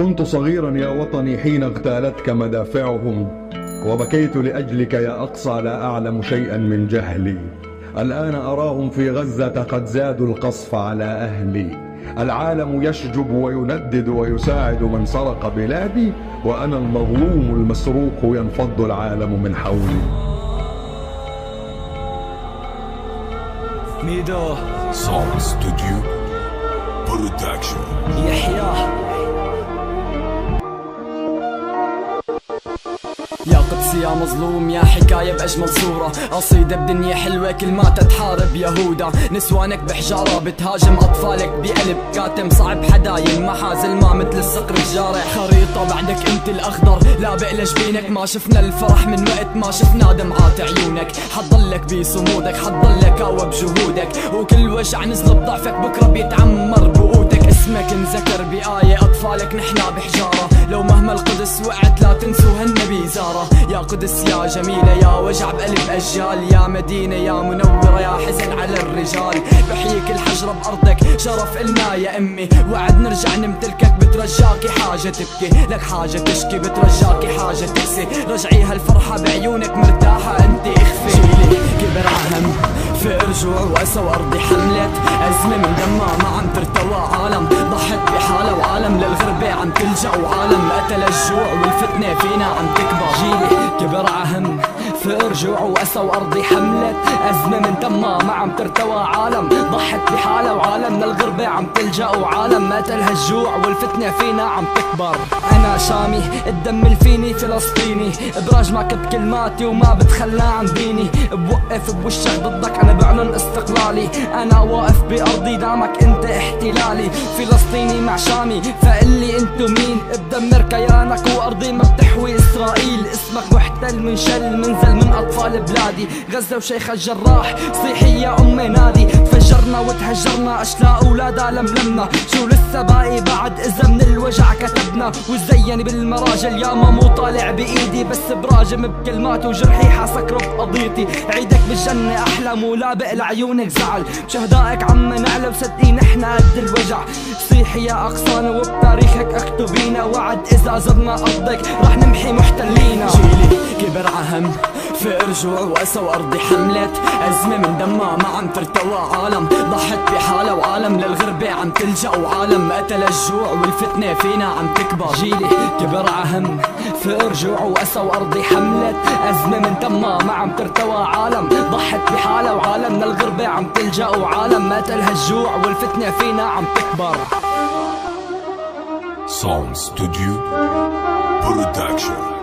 كنت صغيرا يا وطني حين اغتالتك مدافعهم، وبكيت لأجلك يا أقصى لا أعلم شيئا من جهلي. الآن أراهم في غزة قد زادوا القصف على أهلي. العالم يشجب ويندد ويساعد من سرق بلادي، وأنا المظلوم المسروق ينفض العالم من حولي. ميدو Song Studio Production. يحيى يا قدسي يا مظلوم، يا حكاية بأجمل صورة، قصيدة بدنيا حلوة كلماتها تحارب يهودا. نسوانك بحجارة بتهاجم أطفالك بقلب كاتم، صعب حداين محازل ما مثل الصقر الجارح. خريطة بعدك انت الأخضر لابق لجبينك، ما شفنا الفرح من وقت ما شفنا دمعات عيونك. حتضلك بصمودك حتضلك قوى بجهودك، وكل وجع نزل بضعفك بكرة بيتعمر بقوتك. اسمك انذكر بآية أطفالك نحنا بحجارة، لو مهما القدس وقعت لا تنسوا هالنبي زارة. يا قدس يا جميلة يا وجع بقلب أجيال، يا مدينة يا منورة يا حزن على الرجال. بحييك الحجرة بأرضك شرف إلنا يا أمي، وعد نرجع نمتلكك بترجاكي حاجة تبكي، لك حاجة تشكي بترجاكي حاجة تكسي. رجعي هالفرحة بعيونك مرتاحة انت اخفي. جيلي كبر عهم في رجوع وأسى وأرضي حملت أزمة من دمها ما عم ترتوى. عالم ضحت بحالة وعالم للغربة عم تلجأ، وعالم قتل الجوع والفتنة فينا عم تكبر. جيلي كبر عهم في رجوع وأسى وأرضي حملت أزمة من دمها ما عم ترتوى. عالم ضحت بحالة وعالم للغربة عم تلجأ، وعالم قتل هالجوع والفتنة فينا عم تكبر. أنا شامي الدم اللي فيني فلسطيني، ابراج ما كتب كلماتي وما بتخلى عن ديني. بوقف بوشك ضدك أنا بعلن استقلالي، أنا واقف بأرضي دامك أنت احتلالي. فلسطيني مع شامي فقلي أنتو مين، بدمر كيانك وأرضي ما بتحوي إسرائيل. اسمك محتل من شل منزل من أطفال بلادي، غزة وشيخ الجراح صيحي يا أمي نادي. تفجرنا وتهجرنا أشلاء أولادها لملمنا، شو لسه باقي بعد إذا من الوجع كتبنا. وزيني بالمراجل يا ما مو طالع بإيدي، بس براجم بكلمات وجرحي حاسكر بقضيتي. عيدك بالجنة أحلم ولابق لعيونك زعل، بشهدائك عم نعلى وصدقي نحنا قد الوجع. صيحي يا أقصانا وبتاريخك اكتبينا، وعد إذا زرنا أرضك رح نمحي محتلينا. جيلي كبر عهم في رجوع وأسى وأرضي حملت أزمة من دمها ما عم ترتوى. عالم ضحت بحالة وعالم للغربة عم تلجأ، وعالم قتل الجوع والفتنة فينا عم تكبر. جيلي كبر عهم في رجوع وأسى وأرضي حملت أزمة من دمها ما عم ترتوى. عالم ضحت بحالة وعالم للغربة عم تلجأ، وعالم قتل هالجوع والفتنة فينا عم تكبر. Song Studio Production.